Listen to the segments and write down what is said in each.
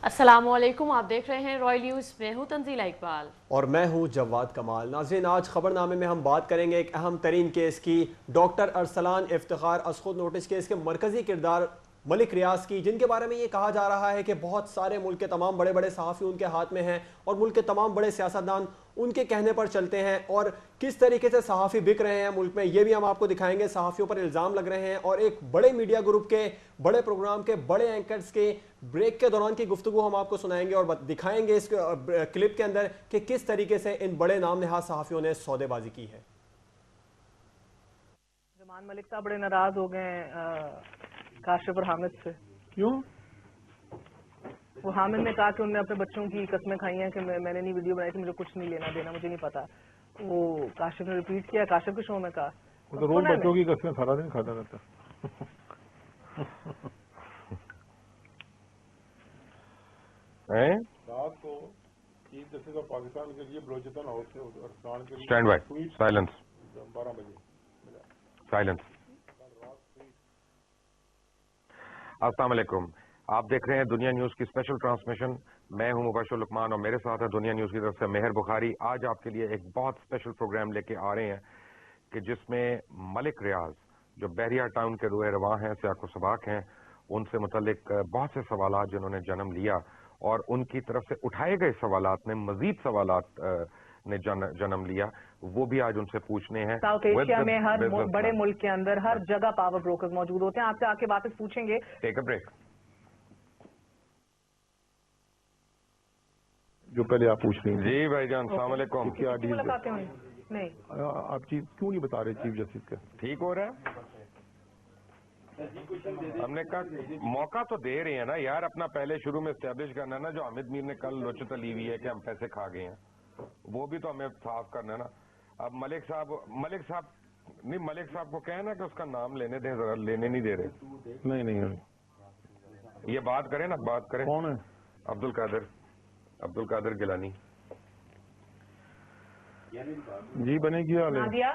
अस्सलामुअलैकुम, आप देख रहे हैं रॉयल न्यूज़। मैं हूं तंजीला इकबाल और मैं हूं जवाद कमाल। नाज़रीन, आज खबरनामे में हम बात करेंगे एक अहम तरीन केस की, डॉक्टर अरसलान इफ्तिखार असखुद नोटिस केस के मरकजी किरदार मलिक रियाज की, जिनके बारे में ये कहा जा रहा है कि बहुत सारे मुल्क के तमाम बड़े बड़े सहाफ़ी उनके हाथ में हैं और मुल्क के तमाम बड़े सियासतदान उनके कहने पर चलते हैं, और किस तरीके से सहाफ़ी बिक रहे हैं मुल्क में ये भी हम आपको दिखाएंगे। सहाफ़ियों पर इल्ज़ाम लग रहे हैं और एक बड़े मीडिया ग्रुप के बड़े प्रोग्राम के बड़े एंकर्स के ब्रेक के दौरान की गुफ्तगू हम आपको सुनाएंगे और दिखाएंगे इस क्लिप के अंदर कि किस तरीके से इन बड़े नाम नहाज सहाफ़ियों ने सौदेबाजी की है। जमान मलिक साहब बड़े नाराज हो गए काशिफ और हामिद से। क्यों? वो हामिद ने कहा कि उन्होंने अपने बच्चों की कस्में खाई हैं कि मैंने नहीं वीडियो बनाई थी, मुझे कुछ नहीं लेना देना, मुझे नहीं पता। वो काशिफ ने रिपीट किया, काशिफ के शो में कहा। वो तो रोज बच्चों की कस्में सारा दिन खाता रहता है। रात को चीफ जस्टिस ऑफ पाकिस्तान के लिए बलोचिस्तान हाउस से अरसलान के लिए स्टैंड बाय, साइलेंस, 12 बजे साइलेंस। अस्सलाम वालेकुम, आप देख रहे हैं दुनिया न्यूज की स्पेशल ट्रांसमिशन। मैं हूं मुबशर लुकमान और मेरे साथ है दुनिया न्यूज की तरफ से मेहर बुखारी। आज आपके लिए एक बहुत स्पेशल प्रोग्राम लेके आ रहे हैं कि जिसमें मलिक रियाज, जो बहरिया टाउन के रूए रवां हैं, सियाको सबाक हैं, उनसे मुतल्लिक बहुत से सवालात जिन्होंने जन्म लिया और उनकी तरफ से उठाए गए सवालात में मजीद सवालात ने जन्म लिया, वो भी आज उनसे पूछने हैं। साउथ एशिया में हर बड़े मुल्क के अंदर हर जगह पावर ब्रोकर्स मौजूद होते हैं। आपसे आके वापस पूछेंगे। Take a break. जो पहले आप पूछ रही हैं। जी भाईजान, अस्सलाम वालेकुम। क्या डील मुलाकातें हुई? नहीं, आप चीफ क्यों नहीं बता रहे चीफ जस्टिस का? ठीक हो रहा है? हमने कहा मौका तो दे रहे हैं ना यार, अपना पहले शुरू में एस्टेब्लिश करना है ना। जो हामिद मीर ने कल लोचत ली हुई है कि हम पैसे खा गए हैं, वो भी तो हमें साफ करना है ना। अब मलिक साहब को कहना कि उसका नाम लेने दें, जरा लेने नहीं दे रहे। नहीं, ये बात करें ना, बात करें। कौन है? अब्दुल कादिर गिलानी जी। बने की हाल है? नादिया,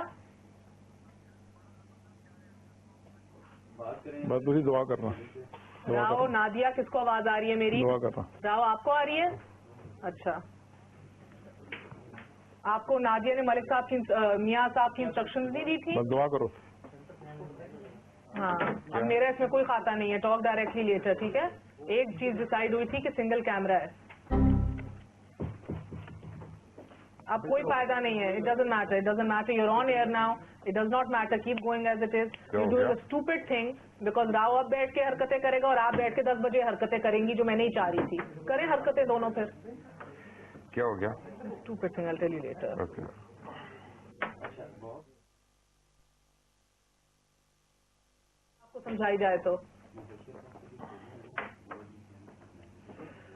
बस तुझे दुआ करना। राव, नादिया, किसको आवाज आ रही है मेरी? दुआ करना। राव, आपको आ रही है? अच्छा, आपको नादिया ने मलिक साहब की मियाँ साहब की इंस्ट्रक्शन नहीं दी थी? बस दुआ करो। हाँ, अब मेरा इसमें कोई खाता नहीं है। टॉक डायरेक्टली लेटर, ठीक है? एक चीज डिसाइड हुई थी कि सिंगल कैमरा है। अब कोई फायदा नहीं है। It doesn't matter, you're on air now. It does not matter, keep going as it is. You do a stupid thing because Rao अब बैठ के हरकतें करेगा और आप बैठ के 10 बजे हरकतें करेंगी, जो मैं नहीं चाह रही थी। करें हरकतें दोनों फिर। क्या हो गया? Stupid thing, I tell you later. Okay. आपको समझाई जाए तो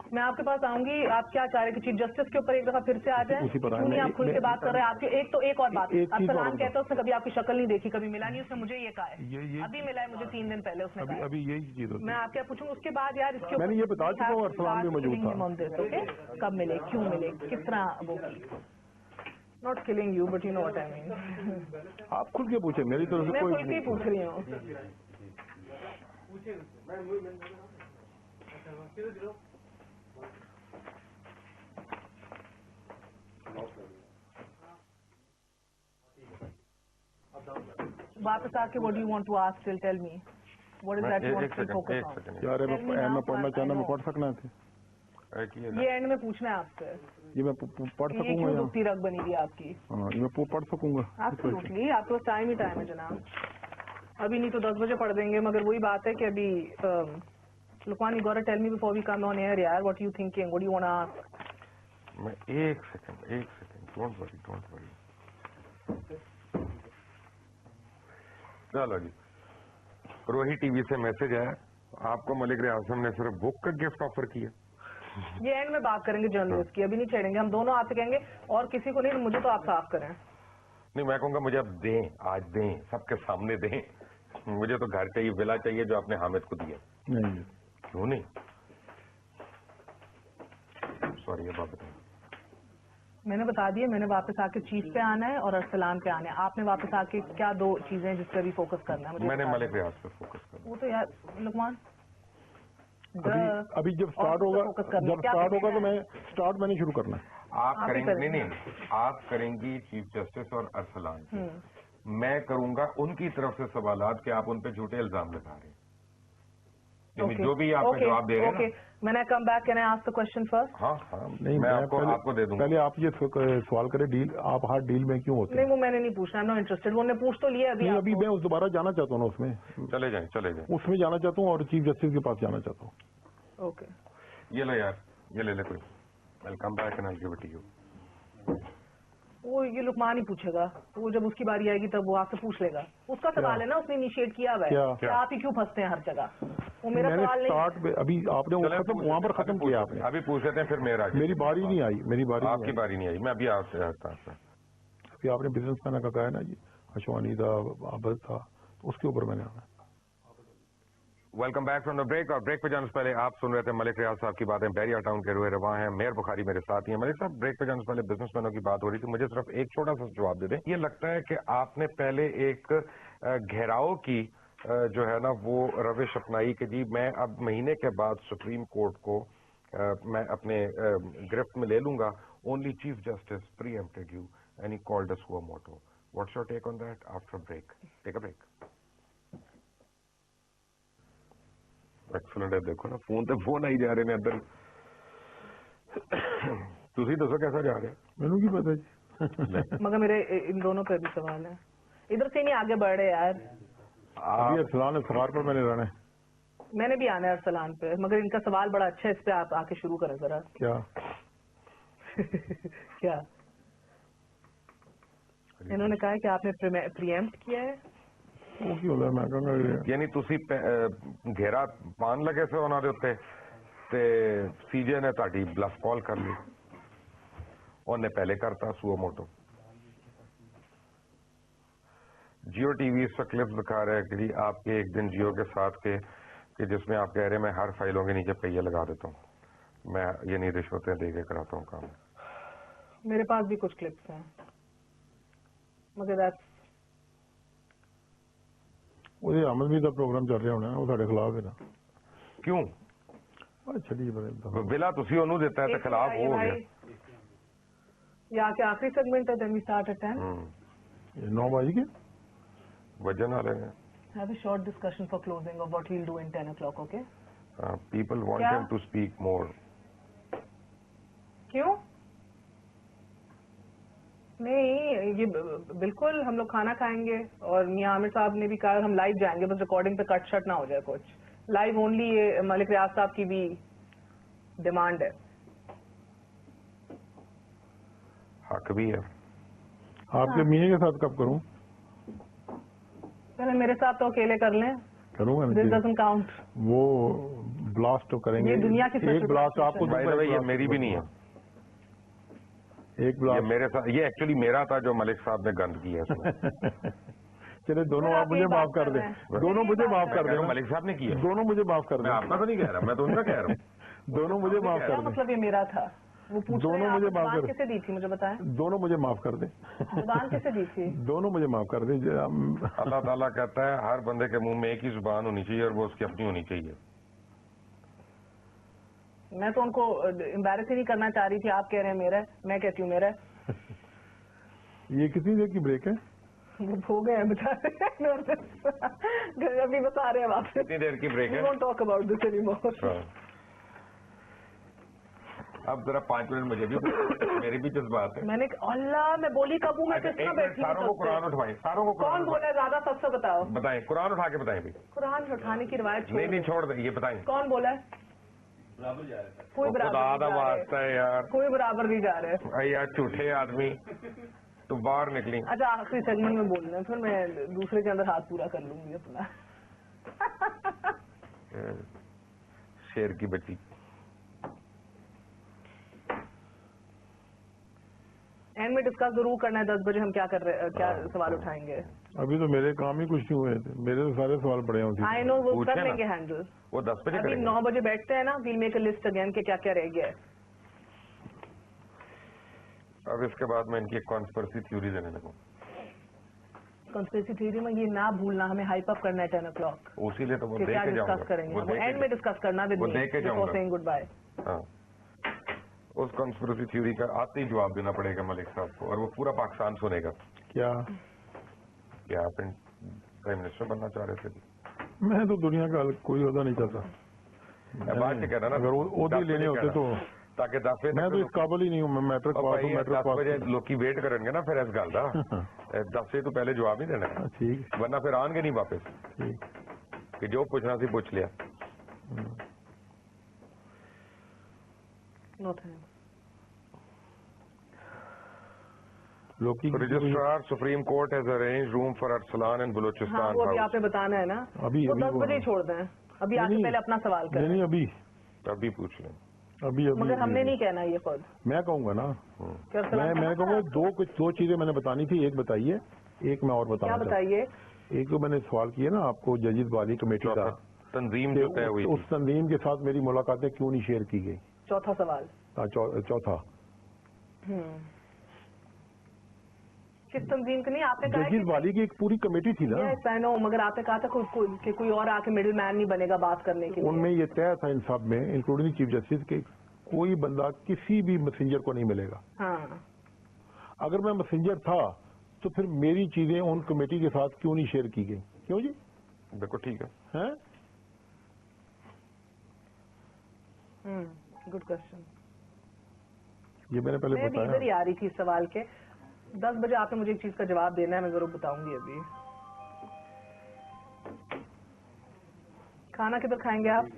मैं आपके पास आऊंगी। आप क्या चाह रहे हैं कि चीफ जस्टिस के ऊपर एक दफा फिर से आ जाए? क्यों नहीं आप खुल के बात कर रहे हैं? आपकी एक और बात, अरसलान कहता है उसने कभी आपकी शक्ल नहीं देखी, कभी मिला नहीं, उसने मुझे ये कहा है। अभी मिला है मुझे 3 दिन पहले, उसने कहा। अभी यही चीज होती है। मैं आपके पूछूंगा उसके बाद यार इसके मैंने ये बता चुका हूँ, अरसलान भी मौजूद था। ओके, कब मिले, क्यों मिले, किस तरह वो की। Not killing you but you know what I mean. आप खुल के पूछे, मेरी तरफ से मैं कोई खुल के पूछ रही हूँ। वापस आके what do you want to ask? Tell me. What is that you want to focus on? यार मैं पढ़ना चाहना, मैं पढ़ सकना थे। ये एंड में पूछना है आपसे। ये मैं पढ़ ये सकूंगा? क्यों दुखती रग बनी हुई है आपकी? हाँ, ये मैं पढ़ सकूंगा। एब्सोल्युटली, आपके पास टाइम ही टाइम है जनाब। अभी नहीं तो 10 बजे पढ़ देंगे, मगर वही बात है कि अभी Lukman, you gotta tell me before we come on air यार, what you thinking, what do you want to ask? मैं एक सेकंड, डोंट वरी। चलो जी, रोही टीवी से मैसेज आया, आपको मलिक रियाज ने सिर्फ बुक का गिफ्ट ऑफर किया। ये एंड में बात करेंगे जर्नलिस्ट की, अभी नहीं छेड़ेंगे। हम दोनों आपसे कहेंगे और किसी को नहीं, मुझे तो आप साफ करें। नहीं, मैं कहूँगा मुझे अब दें, आज दें, सबके सामने दें। मुझे तो घर चाहिए, विला चाहिए जो आपने हामिद को दिया। नहीं, क्यों नहीं? सॉरी, अब आप बताएं। मैंने बता दिया, मैंने वापस आके चीफ पे आना है और अरसलान पे आना है। आपने वापस आके क्या 2 चीजें जिस पे भी फोकस करना है? मैंने मलिक रियाज पे फोकस करना। वो तो यार लुकमान, अभी जब स्टार्ट होगा तो मैं मैंने शुरू करना है। आप करेंगे नहीं, आप करेंगी चीफ जस्टिस और अरसलान से, मैं करूंगा उनकी तरफ से सवालात कि आप उन पे झूठे इल्जाम लगा रहे हैं। जो भी आपका जवाब दे रहे हैं ना। When I come back, can I ask the question first? हाँ नहीं, मैं आपको दे दूंगा। पहले आप ये सवाल करें, डील आप हर डील में क्यों होते हैं? नहीं, वो मैंने नहीं पूछना, I'm not interested। वो ने पूछ तो लिया अभी। नहीं, अभी मैं उस दोबारा जाना चाहता हूँ ना, उसमें चले जाएं उसमें जाना चाहता हूँ और चीफ जस्टिस के पास जाना चाहता हूँ। ओके, ये लो यार, ये ले कोई। Welcome back and I give it to you. वो ये लुकमान ही पूछेगा, वो जब उसकी बारी आएगी तब वो आपसे पूछ लेगा। उसका सवाल है ना, उसने इनिशिएट किया हुआ है कि आप ही क्यों फंसते हैं हर जगह। वो मेरा सवाल नहीं। अभी आपने वहाँ पर खत्म किया आपने। अभी पूछ लेते हैं, फिर मेरी बारी नहीं आई, आपकी बारी नहीं आई। मैं अभी आपसे अभी आपने बिजनेस मैन का कहा है ना जी, अशवानी था, आबद था, तो उसके ऊपर मैंने आना। Welcome back from the break. और ब्रेक पे जाने से पहले आप सुन रहे थे मलिक रियाज साहब की बातें। बैरिया टाउन के रुए रवां हैं, मेहर बुखारी मेरे साथ ही हैं। मलिक साहब, ब्रेक पे जाने से पहले बिजनेसमैनों की बात हो रही थी, मुझे सिर्फ एक छोटा सा जवाब दे दें। ये लगता है कि आपने पहले एक घेराव की जो है ना वो रविश अपनाई कि जी मैं अब महीने के बाद सुप्रीम कोर्ट को मैं अपने गिरफ्त में ले लूंगा। Only chief justice preempted you and he called us हुआ मोटो। What's your take on that after break? Take a break. Excellent है, देखो ना फोन आई जा रहे हैं अंदर। तुसी दसो कैसा जा रहे हैं? मैनू की पता जी। मगर मेरे इन दोनों पे भी सवाल है, इधर से नहीं आगे बढ़ रहे यार। अभी अरसलान सरार पर मैंने रहना है। मैंने भी आना है अरसलान पे, मगर इनका सवाल बड़ा अच्छा है, इस पे आप आके शुरू करें जरा। क्या? क्या इन्होंने कहा है कि आपने प्रीएम्प्ट किया है? वो क्यों मैं कहूँगा यानी तुसी घेरा पान लगे से उन्होंने उत्ते ते सीजे ने ताड़ी ब्लफ कॉल कर ली, उन्हें पहले करता सुओ मोटो। जियो टीवी इस वक्त क्लिप्स दिखा रहा है कि जी आपके एक दिन जियो के साथ के कि जिसमें आप कह रहे हैं मैं हर फाइलों के नीचे पहिए लगा देता हूँ, मैं ये नहीं रिश्वतें दे के कराता हूँ काम। मेरे पास भी कुछ क्लिप्स हैं, मगर ਉਹਦੇ ਆਮਦਨੀ ਦਾ ਪ੍ਰੋਗਰਾਮ ਚੱਲ ਰਿਹਾ ਹੋਣਾ, ਉਹ ਸਾਡੇ ਖਿਲਾਫ ਹੈ ਨਾ। क्यों? ਛੱਡੀ ਬਰੇ बिला तुसी ओनू देता है तो खिलाफ हो गया। ये आके आखिरी सेगमेंट है, देन वी स्टार्ट एट 10। 9 बज गए वजन आ रहे हैं। Have a short discussion for closing of what he'll do in 10 o'clock, okay? People want him to speak more. क्यों? नहीं, ये बिल्कुल हम लोग खाना खाएंगे और मियां आमिर साहब ने भी कहा हम लाइव जाएंगे, बस रिकॉर्डिंग पे कट शट ना हो जाए कुछ। लाइव ओनली ये मलिक रियाज साहब की भी डिमांड है। हक भी है। आपके मियां के साथ कब करूं? पहले मेरे साथ तो अकेले कर लें। करूंगा। This doesn't count। वो ब्लास्ट तो करेंगे। ये दुनिया की एक ब्लास्ट आपको ये मेरी भी नहीं है। एक ब्लास्ट मेरे साथ, ये एक्चुअली मेरा था जो मलिक साहब ने गंद किया है। चले दोनों आप मुझे माफ कर दें, दोनों मुझे माफ कर दें। मलिक साहब ने किया, दोनों मुझे माफ कर दें। मैं आपका तो नहीं कह रहा, मैं तो उनका कह रहा हूँ। दोनों मुझे माफ कर दें। मतलब ये मेरा था, वो पूछ दोनों मुझे माफ कर। किसे दी थी मुझे बताएं? दोनों मुझे माफ कर दें। जुबान किसे दी थी? दोनों मुझे माफ कर दें। अल्लाह ताला कहता है हर बंदे के मुंह में एक ही जुबान होनी चाहिए और वो उसकी अपनी होनी चाहिए। मैं तो उनको एम्बैरेस ही नहीं करना चाह रही थी, आप कह रहे हैं मेरा है, मैं कहती हूँ मेरा है। ये कितनी देर की ब्रेक है? वो हो गए हैं बेचारे, अभी बता रहे हैं वापस। कितनी देर की ब्रेक है? Don't talk about this anymore. अब जरा 5 मिनट मुझे भी, मेरी भी जज्बात है। मैंने अल्लाह मैं बोली कब हूँ, मैं कितना बैठी हूँ? सारों को कुरान उठवाएं, सारों को कौन बोला ज्यादा सबसे बताओ? बताएं, कुरान उठा के बताएं भी। कुरान उठाने की रिवायत नहीं छोड़ दे, ये बताएं कौन बोला है? कोई बराबर वास्ता है यार, कोई बराबर नहीं जा रहे यार, झूठे आदमी। तो बाहर निकली। अच्छा आखिरी सेगमेंट में बोलना है, फिर मैं दूसरे के अंदर हाथ पूरा कर लूंगी अपना। शेर की बच्ची। एंड में डिस्कस जरूर करना है 10 बजे हम क्या कर रहे हैं, क्या सवाल उठाएंगे। अभी तो मेरे काम ही कुछ नहीं हुए थे, मेरे तो सारे सवाल पड़े होते। आई नो, वो कर लेंगे हैंडल। वो 10 बजे अभी 9 बजे बैठते हैं ना, we'll make a list again के क्या क्या रह गया है। अब इसके बाद मैं इनकी कॉन्स्पिरेसी थ्योरी देने लगूं। कंस्पिरेसी थ्योरी में ये ना भूलना, हमें हाइप अप करना है 10 o'clock। उसी लिए तो वो कि दे क्या के डिस्कस जाऊंगा, करेंगे, वो एंड में डिस्कस करना विद वो मी दे के बिफोर जाऊंगा। Saying goodbye. हाँ, उस कॉन्स्पिरेसी थ्योरी का आते ही जवाब देना पड़ेगा मलिक साहब को, और वो पूरा पाकिस्तान सुनेगा। क्या क्या आप प्राइम मिनिस्टर बनना चाह रहे थे? मैं तो दुनिया का कोई ओहदा नहीं चाहता। बात से कहना ना, अगर ओहदे लेने होते तो ताकि 10 बजे मैं तो इस काबिल ही नहीं हूँ। मैं मैट्रिक पास हूँ, मैट्रिक 10 बजे पास। लोग वेट करेंगे ना फिर इस गल का 10 बजे तो पहले जवाब ही देना है, ठीक वरना फिर आएंगे नहीं वापस ठीक। कि जो पूछना सी पूछ लिया। No thanks. लोकी registrar supreme court has arranged room for Arsalan and हाँ, बलूचिस्तान वो अभी हाउस। आपने बताना है ना, अभी- वो अभी 10 वो- बजे छोड़ दें। अभी आके नहीं, पहले अपना सवाल नहीं करें, अभी अभी पूछ लें। अभी अभी मगर हमने अभी- नहीं कहना ये खुद। मैं कहूँगा ना, क्या सलाम मैं करना कहूँगा था? दो चीजें मैंने बतानी थी। एक बताइए, एक मैं और क्या बताना चाहता बताइए? हूँ। एक तो मैंने सवाल किया ना आपको जजीद वाली कमेटी का, तंजीम कि जो तय हुई उस थी, तंजीम के साथ मेरी मुलाकातें क्यों नहीं शेयर की गई। चौथा सवाल। चौथा, किस तंजीम की नहीं, आपने कहा है जजीद वाली की एक पूरी कमेटी थी ना, यस आई नो, मगर आपने कहा था कि कोई और आके मिडिल मैन नहीं बनेगा बात करने के लिए। उनमें ये तय था इन सब में, इंक्लूडिंग चीफ जस्टिस के, कोई बंदा किसी भी मैसेंजर को नहीं मिलेगा। हाँ, अगर मैं मैसेंजर था तो फिर मेरी चीजें उन कमेटी के साथ क्यों नहीं शेयर की गई? क्यों जी? बिल्कुल ठीक है। हैं? Good question. ये मैंने पहले मैं भी इधर ही बताया। आ रही थी इस सवाल के। 10 बजे आपने मुझे एक चीज का जवाब देना है, मैं जरूर बताऊंगी। अभी खाना किधर खाएंगे आप?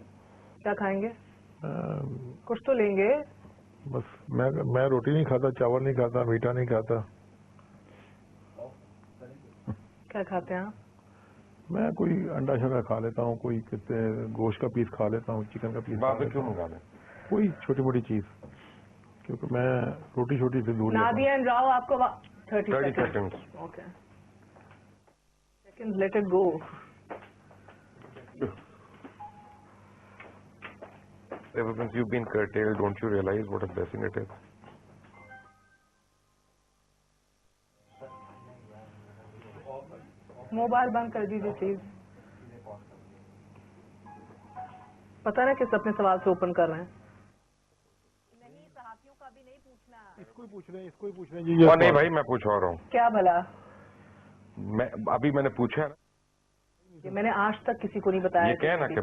क्या खाएंगे? कुछ तो लेंगे। बस मैं रोटी नहीं खाता, चावल नहीं खाता, मीठा नहीं खाता। क्या खाते हैं आप? मैं कोई अंडा शंडा खा लेता हूँ, कोई कहते हैं गोश्त का पीस खा लेता हूँ, चिकन का पीस खा बात लेता क्यों हूँ, मंगा लें? कोई छोटी मोटी चीज, क्योंकि मैं रोटी छोटी से दूर रहता हूँ। नादिया एंड राव आपको 30 30 seconds. seconds. Okay. Seconds, let it go. Ever since you've been curtailed, don't you realize what a blessing it is? Mobile बंद कर दीजिए प्लीज। पता ना किस अपने सवाल से ओपन कर रहे हैं। नहीं, सहाफियों का भी नहीं पूछना। इसको ही पूछ रहे हैं, इसको ही पूछ रहे हैं जी। ये और नहीं सवाल। भाई, मैं पूछ और रहा हूँ। क्या भला? अभी मैंने पूछा है ना, ये मैंने आज तक किसी को नहीं बताया। ये कहे ना कि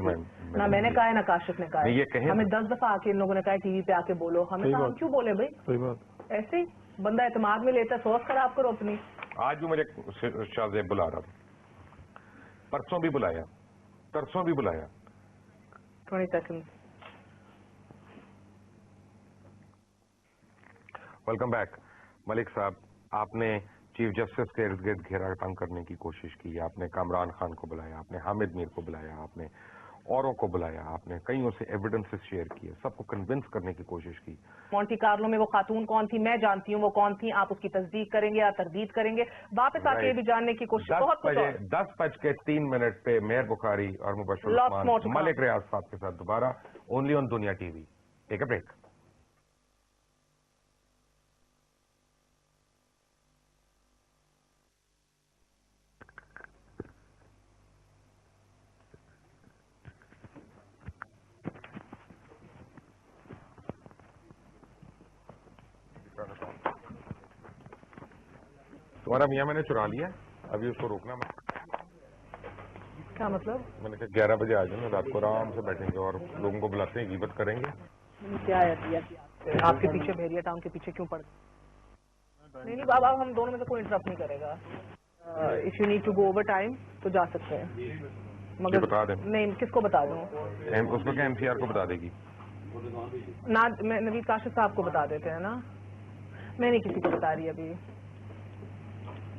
ना मैंने कहा है ना काशिफ ने कहा है। नहीं, ये कहे हमें ना। 10 दफा आके इन लोगों ने कहा टीवी पे आके बोलो, हमें सही कहा हम बात। क्यों बोले भाई? सही बात। ऐसे ही बंदा एतमाद में लेता है, सोच खराब करो अपनी। आज भी मुझे शाहजेब बुला रहा था, परसों भी बुलाया, तरसों भी बुलाया। 20 seconds. Welcome back. मलिक साहब, आपने चीफ जस्टिस के इर्द गिर्द घेरा तंग करने की कोशिश की, आपने कामरान खान को बुलाया, आपने हामिद मीर को बुलाया, आपने औरों को बुलाया, आपने कईयों से एविडेंसेस शेयर किए, सबको कन्विंस करने की कोशिश की। मोंटी कार्लो में वो खातून कौन थी? मैं जानती हूँ वो कौन थी। आप उसकी तस्दीक करेंगे या तरदीद करेंगे? वापस आके ये भी जानने की कोशिश। बहुत कुछ और। 10:03 पे मेहर बुखारी और Mubashar Lots more to Usman come. Malik Riaz साहब के साथ दोबारा only on Dunya TV. Take a break. तुम्हारा मियाँ मैंने चुरा लिया, अभी उसको रोकना मत। क्या मतलब? मैंने कहा 11 बजे आ जाना, रात को आराम से बैठेंगे और लोगों को बुलाते हैं, गिबत करेंगे। क्या है दिया कि आपके पीछे भेड़िया टाउन के पीछे क्यों पड़? नहीं नहीं बाबा, हम दोनों में से कोई इंटरप्ट नहीं करेगा। If you need to go over time तो जा सकते हैं, ये बता दें। नहीं किसको बता दूं? उसमें क्या MCR को बता देगी? ना मैं नवीद काशिफ साहब को बता देते हैं ना, मैं नहीं किसी को बता रही अभी।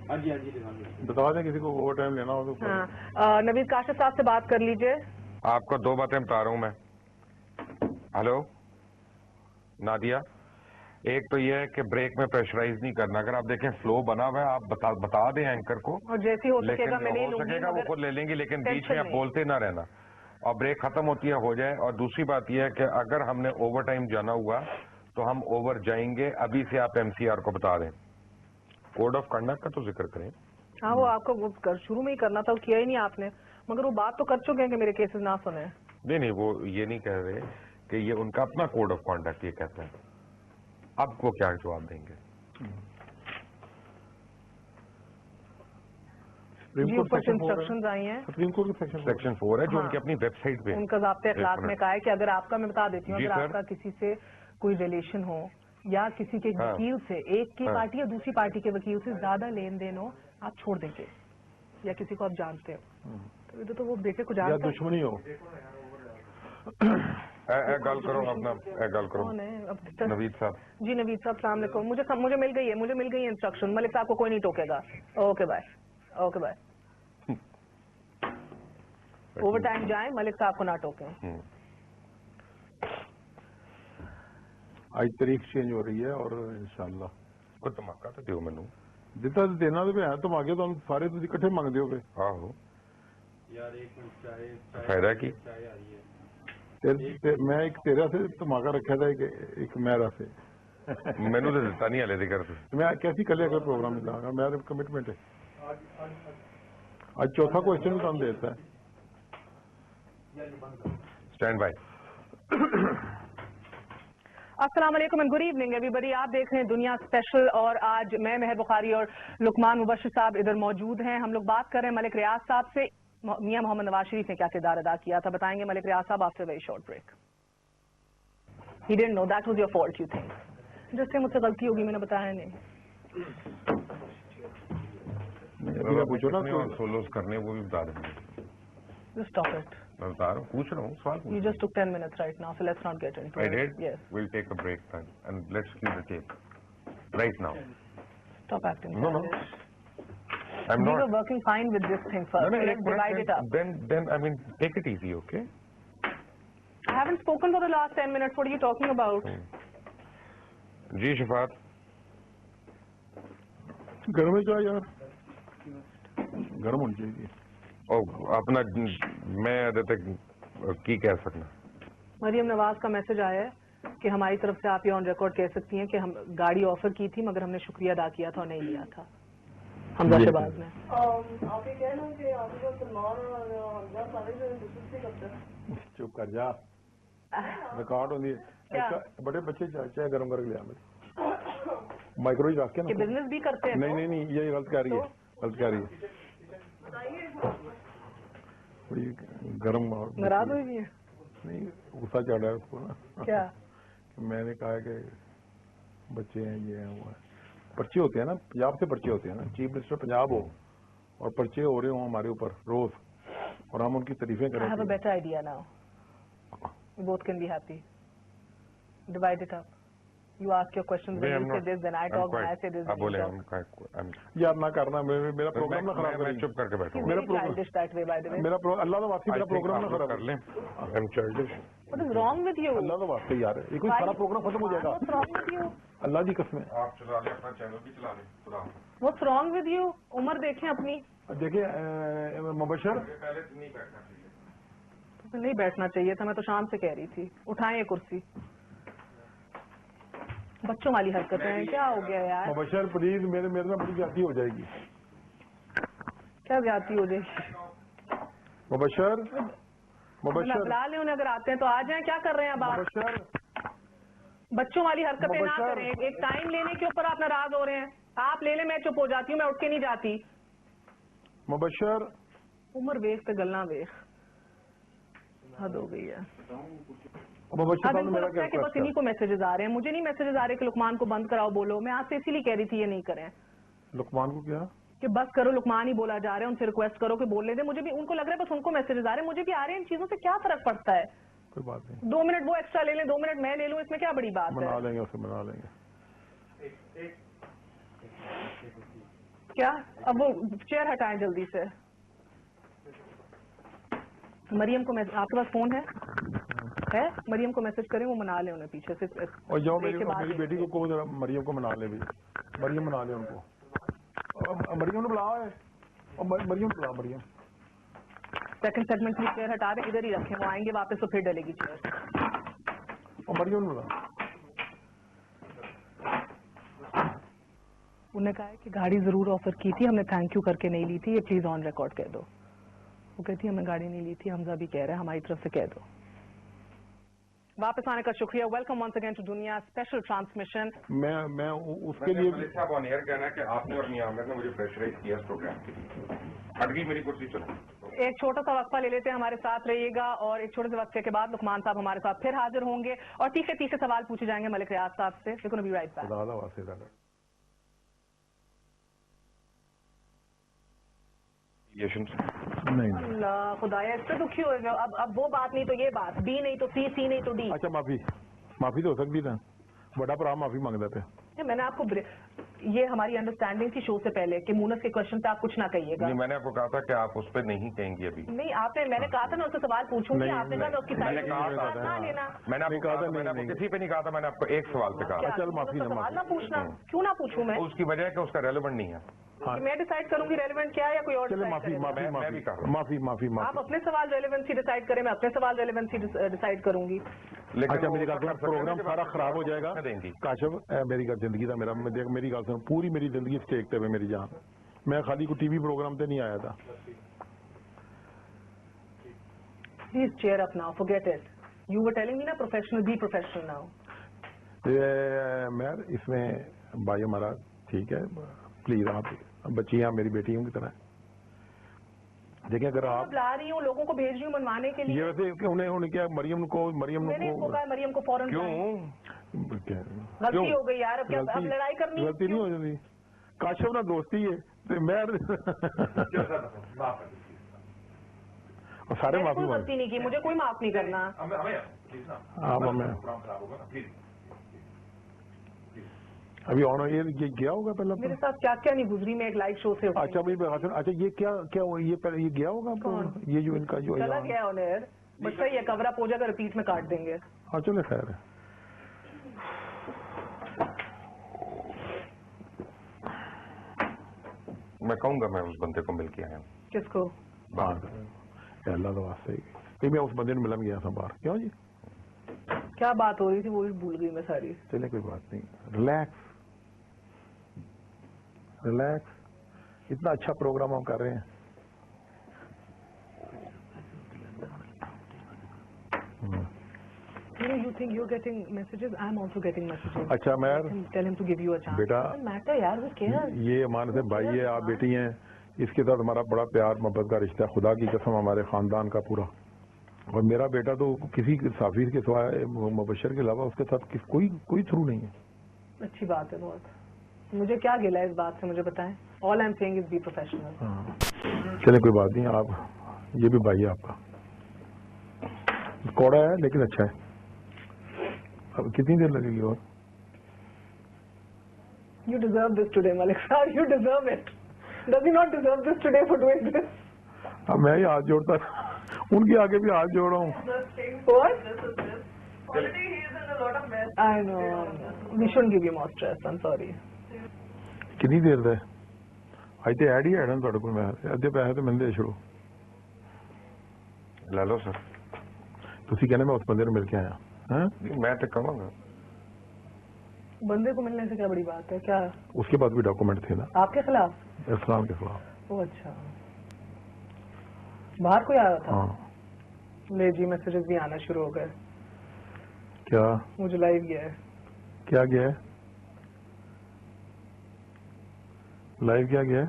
बता दें किसी को ओवर टाइम लेना हो तो। हाँ, नवीद काशिफ साहब से बात कर लीजिए। आपको 2 बातें बता रहा हूं मैं। हेलो नादिया, एक तो ये है कि ब्रेक में प्रेशराइज नहीं करना। अगर आप देखें फ्लो बना हुआ है, आप बता दें एंकर को, और जैसे हो लेकिन सकेगा मैं नहीं हो लूंगी, सकेगा वो मगर खुद ले लेंगे, लेकिन बीच टेंशन में आप नहीं। बोलते ना रहना। और ब्रेक खत्म होती है हो जाए। और दूसरी बात यह है कि अगर हमने ओवर टाइम जाना हुआ तो हम ओवर जाएंगे। अभी से आप MCR को बता दें। कोड ऑफ कंडक्ट का तो जिक्र करें। हाँ वो आपको वो शुरू में ही करना था, वो किया ही नहीं आपने, मगर वो बात तो कर चुके हैं कि मेरे केसेस ना सुने। नहीं वो ये नहीं कह रहे कि ये उनका अपना कोड ऑफ कॉन्डक्ट ये कहता है, अब वो क्या जवाब देंगे? जी ऊपर से इंस्ट्रक्शंस आई हैं, सुप्रीम कोर्ट के सेक्शन 4 है जो उनकी अपनी वेबसाइट पे उनका ज़ाब्ते अखलाक में कहा है कि अगर आपका, मैं बता देती हूँ, जी अगर सर। आपका किसी से कोई रिलेशन हो या किसी के हाँ। वकील से, एक की हाँ। पार्टी या दूसरी पार्टी के वकील से ज्यादा लेन देन हो, आप छोड़ देंगे, या किसी को आप जानते हो, तो इधर तो वो बेटे को या जानते दुश्मनी हो। गल करो अपना, गल करो। कौन है अब? नवीद साहब। जी नवीद साहब सलाम अलैकुम, मुझे मिल गई है इंस्ट्रक्शन, मलिक साहब को कोई नहीं टोकेगा। Okay bye, okay bye. Over time जाए, मलिक साहब को ना टोकें। आज तारीख चेंज हो रही है और इंशाल्लाह कोई धमाका तो दियो मैनू। ਦਿੱਤਾ ਤੇ ਦੇਣਾ ਤੇ ਹੈ, ਤੁਮ ਆਗੇ ਤੁਹਾਨੂੰ ਸਾਰੇ ਤੁਸੀਂ ਇਕੱਠੇ ਮੰਗਦੇ ਹੋਗੇ। ਆਹੋ ਯਾਰ ਇੱਕ ਮਿੰਟ ਫਾਇਦਾ ਕੀ ਤੇ ਮੈਂ ਇੱਕ ਤੇਰਾ ਸੇ ਧਮਾਕਾ ਰੱਖਿਆ था, ਇੱਕ ਮੇਰਾ ਸੇ ਮੈਨੂੰ ਤਾਂ ਦਿੱਤਾ ਨਹੀਂ ਹਲੇ ਤੱਕ ਤੁਸੀਂ। मैं कैसी कल अगर प्रोग्राम मिलागा, मेरा कमिटमेंट है। आज चौथा क्वेश्चन भी ਤੁਹਾਨੂੰ देता है। Stand by. अस्सलाम वालेकुम एंड गुड इवनिंग एवरीबॉडी, आप देख रहे हैं दुनिया स्पेशल और आज मैं मेहर बुखारी और लुकमान मुबशिर साहब इधर मौजूद हैं। हम लोग बात कर रहे हैं मलिक रियाज साहब से, मियां मोहम्मद नवाज शरीफ ने क्या किरदार अदा किया था, बताएंगे Malik Riaz sahab after very short break. He didn't know, that was your fault you think, जिससे मुझसे गलती होगी, मैंने बताया नहीं। अभी पूछो ना तो सोलोस करने वो भी बता देंगे। जस्ट स्टॉप इट, मैं बता रहा हूँ, पूछ रहा हूँ, सवाल you just took 10 minutes right now, so let's not get into I it. did? Yes, We'll take a break then and let's cue the tape right now. stop acting No, no. childish. I'm We not. were working fine with this thing first, No, no, let's divide it up. Then I mean, take it easy, okay? I haven't spoken for the last 10 minutes, what are you talking about? जी शिफात। गर्म है क्या यार, गर्म होनी चाहिए। ओ अपना मैं अदे तक की कह सकना। मरियम नवाज का मैसेज आया है कि हमारी तरफ से आप ये ऑन रिकॉर्ड कह सकती हैं कि हम गाड़ी ऑफर की थी मगर हमने शुक्रिया अदा किया था और नहीं लिया था हमजा शहबाज ने। आप ये कह लो कि आपको सलमान और हमजा सारे जो डिस्कस करते हैं। चुप कर जा, रिकॉर्ड होनी है। क्या? बड़े बच्चे चाय गरम करके ले आ मेरे, माइक्रो ही रख के कि ना। बिजनेस भी करते हैं? नहीं ये गलत कह रही है, गलत कह रही है। बड़ी गर्म और नाराज हुई है? नहीं, गुस्सा चढ़ रहा है उसको ना। क्या? मैंने कहा कि बच्चे हैं, ये हैं, वो है। पर्चे होते हैं ना, पंजाब से पर्चे होते हैं ना, चीफ मिनिस्टर पंजाब हो और पर्चे हो रहे हो हमारे ऊपर रोज, और हम उनकी तारीफें I have a करें। better idea now. We both can be happy. Divide it up. You ask your questions, when you say this, then I talk, when I say this, आप then you बोले talk. यार ना करना, मेरा programme ना खराब मैं करें। चुप करके बैठा He's हूँ। मेरा very program- childish that way, by the way. अल्लाह का वास्ते मेरा प्रोग्राम ना खराब कर लें। I'm childish. What is wrong with you? अल्लाह का वास्ते यार, ये कोई Why? सारा प्रोग्राम खत्म हो जाएगा। What's wrong with you? अल्लाह की कसम। आप चला लें, अपना चैनल भी चला लें। खुदा हाफ़िज़। What's wrong with you? उम्र देखें अपनी। देखिए मुबशर, पहले तो नहीं बैठना चाहिए। तो नहीं बैठना चाहिए था, मैं तो शाम से कह रही थी उठाएं ये कुर्सी। बच्चों वाली हरकतें हैं, क्या हो गया यार? मुबशर प्लीज, मेरे में बड़ी ज्यादती हो जाएगी। क्या ज्यादती हो जाएगी? मुबशर, मुबशर, बुला लें उन्हें, अगर आते हैं तो आ जाएं, क्या कर रहे हैं अब आप? मुबशर, बच्चों वाली हरकतें ना मुबशर। करें, एक टाइम लेने के ऊपर आप नाराज हो रहे हैं। आप ले लें, मैं चुप हो जाती हूँ, मैं उठ के नहीं जाती। मुबशर, उम्र वेख ते गल्ला वेख, हद हो गई है। मुबशर अब साहब इनको मेरा लगता है कि क्या बस इन्हीं को मैसेजेस आ रहे हैं, मुझे नहीं मैसेजेस आ रहे कि लुकमान को बंद कराओ बोलो। मैं आज से इसीलिए कह रही थी ये नहीं करें लुकमान को क्या? कि बस करो, लुकमान ही बोला जा रहा है, उनसे रिक्वेस्ट करो कि बोलने दे। मुझे भी उनको लग रहा है बस उनको मैसेजेस आ रहे हैं, मुझे भी आ रहे हैं। इन चीजों से क्या फर्क पड़ता है? कोई बात नहीं, 2 मिनट वो एक्स्ट्रा ले लें, 2 मिनट मैं ले लूं, इसमें क्या बड़ी बात बना है? लेंगे उसे, बना लेंगे। क्या? अब वो चेयर हटाएं जल्दी से। मरियम को आपके पास फोन है? मरियम को मैसेज करें, वो मना ले उन्हें पीछे से। और जाओ break के बाद मेरी बेटी को कहो जरा, मरियम को मना ले भी, मरियम मना ले उनको। मरियम ने बुलाया है, और मरियम बुला, मरियम। सेकंड सेगमेंट की चेयर हटा दें, इधर ही रखें, वो आएंगे वापस तो फिर डलेगी चेयर। और मरियम ने बुला। उन्होंने कहा है कि गाड़ी जरूर ऑफर की थी, हमने थैंक यू करके नहीं ली थी, ये प्लीज ऑन रिकॉर्ड कह दो। वो कहती है हमने गाड़ी नहीं ली थी, हमजा भी कह रहे हैं, हमारी तरफ से कह दो। वापस आने का शुक्रिया। वेलकम वंस अगेन टू दुनिया स्पेशल ट्रांसमिशन। मैं उसके लिए साहब ऑन एयर कहना है कि आपने और मियां आमिर ने मुझे प्रेशराइज किया इस प्रोग्राम के लिए। हट गई मेरी कुर्सी, चलो एक छोटा सा वक्फा ले लेते हैं, हमारे साथ रहिएगा और एक छोटे से वक्फे के बाद लुकमान साहब हमारे साथ फिर हाजिर होंगे और तीखे तीखे सवाल पूछे जाएंगे मलिक रियाज साहब से। We're going to be right back. नहीं अल्लाह खुदाया, इस पे दुखी हो गए। अब वो बात नहीं तो ये बात, बी नहीं तो सी, सी नहीं तो डी। अच्छा माफी तो हो सकती था, बड़ा भरा माफी मांगते थे। मैंने आपको ये हमारी अंडरस्टैंडिंग थी शो से पहले कि मूनस के क्वेश्चन पे आप कुछ ना कहिएगा। नहीं, मैंने आपको कहा था कि आप उस पर नहीं कहेंगी अभी। नहीं आपने, मैंने कहा था मैं उससे सवाल पूछूंगी, आपने कहा मैं उसकी मैंने साइड कहा बात ना लेना। मैंने आपको कहा था, मैंने आपको किसी पे नहीं कहा था, मैंने आपको एक सवाल पे कहा। चल माफी सवाल ना पूछना, क्यों ना पूछूं मैं? उसकी वजह है कि उसका रेलेवेंट नहीं है। कि मैं डिसाइड करूंगी रेलेवेंट क्या है या कोई और चले decide करेगा? माफी आप अपने सवाल रेलेवेंसी डिसाइड करें, मैं अपने सवाल रेलेवेंसी डिसाइड करूंगी। अच्छा मेरी गल सुन, प्रोग्राम सारा खराब हो जाएगा काशिफ, मेरी गल जिंदगी का मेरी गल सुन, पूरी मेरी जिंदगी स्टेक पे मेरी जान, मैं खाली कोई टीवी प्रोग्राम पे नहीं आया था। Please cheer up now, forget it. You were telling me ना प्रोफेशनल, बी प्रोफेशनल नाउ। मैं इसमें भाई हमारा ठीक है, प्लीज आप बच्चियां मेरी बेटियों की तरह देखिए, अगर आप ला रही हूँ लोगों को भेज रही हूँ मनवाने के लिए। ये वैसे उन्हें क्या मरियम को मरियम को फौरन गलती हो गई यार, अब लड़ाई करनी गलती नहीं हो जाती। काशिफ ना दोस्ती है तो मैं सारे माफी गलती नहीं की, मुझे कोई माफ नहीं करना। आप हमें अभी ऑन एयर ये गया होगा पहले मेरे साथ क्या क्या नहीं गुजरी, मैं एक लाइव शो से। अच्छा अच्छा ये क्या ये गया होगा ये जो इनका जो चला गया ऑन एयर, बस सही है, कवर अप हो जाएगा, रिपीट में काट देंगे। हाँ चले खैर है। मैं कहूंगा मैं उस बंदे को मिल के आया। किसको? अल्लाह तो वास्ते मैं उस बंदे ने मिलन गया था बाहर। क्यों जी क्या बात हो रही थी वो भी भूल गई मैं सारी। चले कोई बात नहीं, रिलैक्स रिलैक्स, इतना अच्छा प्रोग्राम हम कर रहे हैं। You think you're getting messages? I'm also getting messages. अच्छा मैं tell him to give you a chance. बेटा doesn't matter यार, वो क्या? ये हमारे से भाई है, आप बेटी हैं, इसके साथ हमारा बड़ा प्यार मोहब्बत का रिश्ता है, खुदा की कसम हमारे खानदान का पूरा। और मेरा बेटा तो किसी साफिर के सिवाय मुबशर के अलावा उसके साथ कोई थ्रू नहीं है। अच्छी बात है बहुत। मुझे क्या गिला है इस बात से, मुझे बताएं। All I am saying is be professional. चले कोई बात नहीं, आप ये भी भाई है आपका, कौड़ा है लेकिन अच्छा है। अब कितनी देर लगेगी और? You deserve this today, Malik Sahab. You deserve it. Does he not deserve this today for doing this? अब मैं ही हाथ जोड़ता, उनके आगे भी हाथ जोड़ रहा हूँ। What? Already he is in a lot of mess. I know. We shouldn't give you more stress. I'm sorry. कितनी देर ਦਾ ਅੱਜ ਤੇ ਐਡ ਹੀ ਐਡ ਤੁਹਾਡੇ ਕੋਲ, ਮੈਂ ਅੱਧੇ ਪੈਸੇ ਤੇ ਮੈਨੂੰ ਦੇ ਛੜੋ। ਲੈ ਲਓ ਸਰ। ਤੁਸੀਂ ਕਹਿੰਦੇ ਮੈਂ ਉਸ ਬੰਦੇ ਨੂੰ ਮਿਲ ਕੇ ਆਇਆ। मैं तो कहूँगा बंदे को मिलने से क्या बड़ी बात है? क्या उसके पास भी डॉक्यूमेंट थे ना आपके खिलाफ? इस्लाम के खिलाफ। ओ अच्छा, बाहर कोई आया था? हाँ। ले जी मैसेजेस भी आना शुरू हो गए। क्या मुझे लाइव गया है। क्या गया है? लाइव क्या गया है?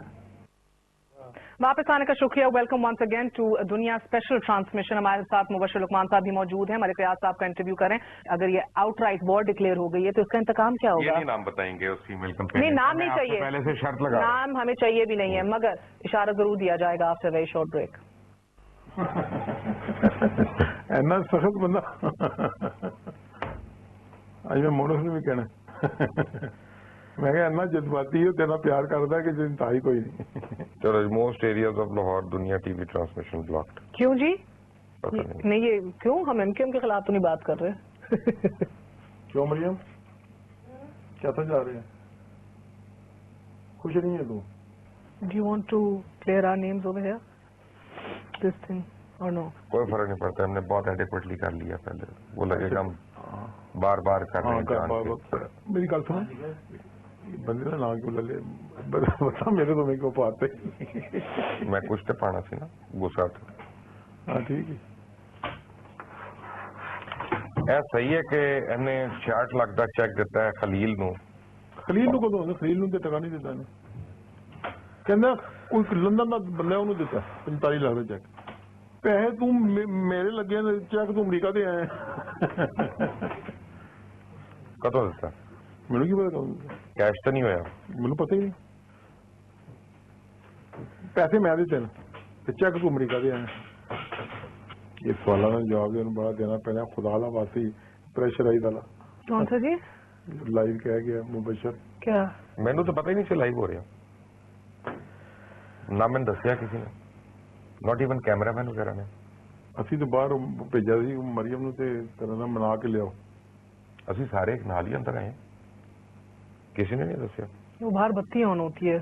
वापस आने का शुक्रिया। वेलकम वंस अगेन टू दुनिया स्पेशल ट्रांसमिशन। हमारे साथ मुबशर लुकमान साहब भी मौजूद हैं, हमारे रियाज साहब का इंटरव्यू करें। अगर ये आउटराइट वॉर डिक्लेयर हो गई है तो इसका इंतकाम क्या होगा? ये नहीं नाम बताएंगे उस फीमेल कंपेनियन। नहीं नाम नहीं चाहिए, पहले से शर्त लगा, नाम हमें चाहिए भी नहीं है, मगर इशारा जरूर दिया जाएगा आफ्टर वेरी शॉर्ट ब्रेक। इन्ना सख्त बंदा आज मैं मोनस ने भी कहना मैं इन्ना जज्बाती है, तेरा प्यार करता है कि चिंता ही कोई नहीं। चलो मोस्ट एरियाज ऑफ लाहौर दुनिया टीवी ट्रांसमिशन ब्लॉक्ड। क्यों जी? पता नहीं ये क्यों, हम एमकेएम के खिलाफ तो नहीं बात कर रहे। क्यों मरियम, क्या था जा रहे हैं? खुश नहीं है तू? Do you want to clear our names over here? This thing or no? कोई फर्क नहीं पड़ता, हमने बहुत एडिक्वेटली कर लिया पहले, वो लगेगा हम बार बार कर रहे हैं। मेरी गल सुनो, बंदे का नाम क्यों ले ले बता मेरे तो मैं क्यों पाते मैं कुछ तो पाना सी ना गुस्सा था। हाँ ठीक है ਇਹ ਸਹੀ ਹੈ ਕਿ ਇਹਨੇ 66 ਲੱਖ ਦਾ ਚੈੱਕ ਦਿੱਤਾ ਹੈ ਖਲੀਲ ਨੂੰ। ਖਲੀਲ ਨੂੰ ਕਦੋਂ ਖਲੀਲ ਨੂੰ ਤੇ ਟਕਾ ਨਹੀਂ ਦਿੱਤਾ ਇਹਨੇ ਕਹਿੰਦਾ ਕੋਈ ਲੰਡਨ ਦਾ ਬੰਦਾ ਉਹਨੂੰ ਦਿੱਤਾ 45 ਲੱਖ ਦਾ ਚੈੱਕ ਪੈਸੇ ਤੂੰ ਮੇਰੇ ਲੱਗੇ ਨੇ ਚੈੱਕ ਤੂੰ ਅਮਰੀਕਾ ਦੇ ਆਇਆ ਕਦੋਂ ਦਿੱਤਾ ਮੈਨੂੰ ਕੀ ਪਤਾ ਕਦੋਂ ਦਿੱਤਾ ਕੈਸ਼ ਤਾਂ ਨਹੀਂ ਹੋਇਆ ਮੈਨੂੰ ਪਤਾ ਹੀ ਨਹੀਂ ਪੈਸੇ ਮੈਂ ਦਿੱਤੇ ਨੇ ਤੇ ਚੈੱਕ ਤੂੰ ਅਮਰੀਕਾ ਦੇ ਆਇਆ ਇਹ ਸਵਾਲਾਂ ਦਾ ਜਵਾਬ ਇਹਨੂੰ ਬੜਾ ਦੇਣਾ ਪੈਣਾ ਖੁਦਾ ਲਾ ਵਾਸੀ ਪ੍ਰੈਸ਼ਰਾਈਜ਼ ਵਾਲਾ कौन सा जी ਲਾਈਵ ਕਹਿ ਗਿਆ ਮੁਬਸ਼ਰ क्या ਮੈਨੂੰ ਤਾਂ ਪਤਾ ਹੀ ਨਹੀਂ ਸੀ ਲਾਈਵ ਹੋ ਰਿਹਾ ਨਾ ਮੈਨੂੰ ਦੱਸਿਆ ਕਿਸੇ ਨੇ ਨਾਟ ਇਵਨ ਕੈਮਰਾਮੈਨ ਵਗੈਰਾ ਨੇ। ਅਸੀਂ ਤਾਂ ਬਾਹਰ ਭੇਜਿਆ ਸੀ ਮਰੀਮ ਨੂੰ ਤੇ ਤੇਰਾ ਨਾਮ ਮਨਾ ਕੇ ਲਿਆਓ ਅਸੀਂ ਸਾਰੇ ਨਾਲ ਹੀ ਅੰਦਰ ਆਏ ਕਿਸੇ ਨੇ ਨਹੀਂ ਦੱਸਿਆ वो बाहर बत्ती ऑन होती है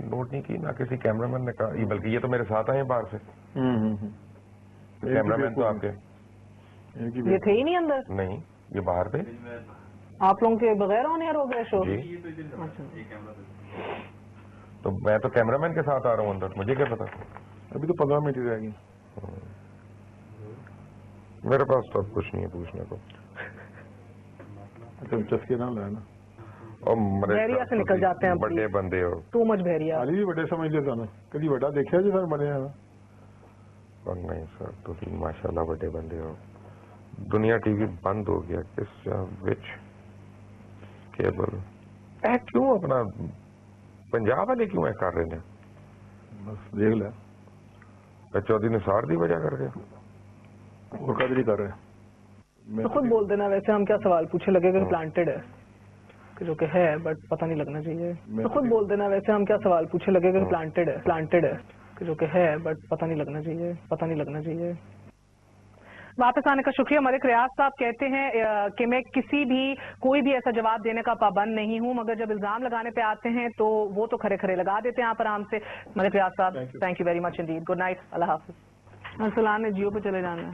नोट नहीं की ना किसी कैमरामैन ने कहा बल्कि ये तो मेरे साथ आए बाहर से कैमरामैन तो आपके ये थे ही नहीं अंदर नहीं ये बाहर थे आप लोगों के बगैर ऑन एयर हो गए शो जी तो मैं तो कैमरामैन के साथ आ रहा हूँ अंदर मुझे क्या पता अभी तो 15 मिनट ही रह गए मेरे पास तो अब कुछ नहीं है पूछने को अच्छा चस्के ना लाना और बहरिया से निकल जाते हैं बड़े बंदे हो टू मच बहरिया हाली भी बड़े समझते सन कभी बड़ा देखा जी सर बने और नहीं सर तो माशाल्लाह बड़े बंदे हो दुनिया टीवी बंद हो गया किस विच केबल क्यों अपना पंजाब वाले क्यों कर रहे हैं बस देख लिया चौधरी निसार की वजह करके वो कदर ही कर रहे तो खुद बोल देना वैसे हम क्या सवाल पूछे लगे कि प्लांटेड है जो कि है बट पता नहीं लगना चाहिए तो खुद बोल देना वैसे हम क्या सवाल पूछे लगे कि प्लांटेड है जो कि है बट पता नहीं लगना चाहिए वापस आने का शुक्रिया। मलिक रियाज साहब कहते हैं कि मैं कोई भी ऐसा जवाब देने का पाबंद नहीं हूं मगर जब इल्जाम लगाने पे आते हैं तो वो तो खरे खरे लगा देते हैं आप आराम से। Malik Riaz Sahab thank you very much indeed good night अल्लाह हाफिज। अरसलान ने जियो पे चले जाना है।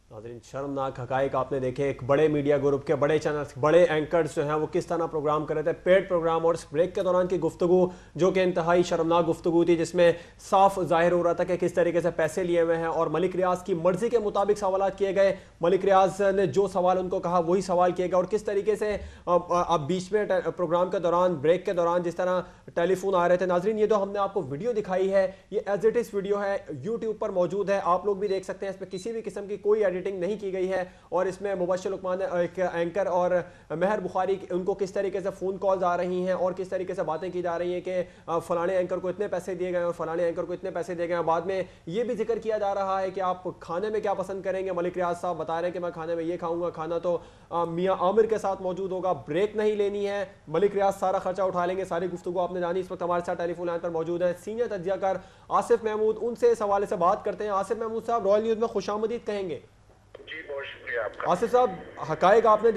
नाज़रीन शर्मनाक हकायक आपने देखे एक बड़े मीडिया ग्रुप के बड़े चैनल्स बड़े एंकर्स जो हैं वो किस तरह प्रोग्राम कर रहे थे पेड प्रोग्राम और इस ब्रेक के दौरान की गुफ्तगू जो कि इंतहाई शर्मनाक गुफ्तगू थी जिसमें साफ जाहिर हो रहा था कि किस तरीके से पैसे लिए हुए हैं और मलिक रियाज की मर्जी के मुताबिक सवाल किए गए। मलिक रियाज ने जो सवाल उनको कहा वही सवाल किए गए और किस तरीके से अब बीच में प्रोग्राम के दौरान ब्रेक के दौरान जिस तरह टेलीफोन आ रहे थे। नाज़रीन ये तो हमने आपको वीडियो दिखाई है ये एज इट इज़ वीडियो है यूट्यूब पर मौजूद है आप लोग भी देख सकते हैं इसमें किसी भी किस्म की कोई एडिटिंग नहीं की गई है और इसमें मुबश्शिर लुकमान एक एंकर और महर बुखारी उनको किस तरीके से फ़ोन कॉल्स आ रही हैं और किस तरीके से बातें की जा रही हैं कि फलाने एंकर को इतने पैसे दिए गए और फलाने एंकर को इतने पैसे दिए गए। बाद में ये भी जिक्र किया जा रहा है कि आप खाने में क्या पसंद करेंगे। मलिक रियाज साहब बता रहे हैं कि मैं खाने में ये खाऊंगा खाना तो मियाँ आमिर के साथ मौजूद होगा ब्रेक नहीं लेनी है मलिक रियाज सारा खर्चा उठा लेंगे। सारी गुफ्तगू आपने जानी। इस वक्त हमारे साथ टेलीफोन लाइन पर मौजूद है सीनियर तज्जियाकार आसिफ महमूद उनसे इस हवाले से बात करते हैं। आसिफ महमूद साहब रॉयल न्यूज़ में खुशामदीद कहेंगे। जी बहुत शुक्रिया आपका। आसिफ साहब हकायक आपने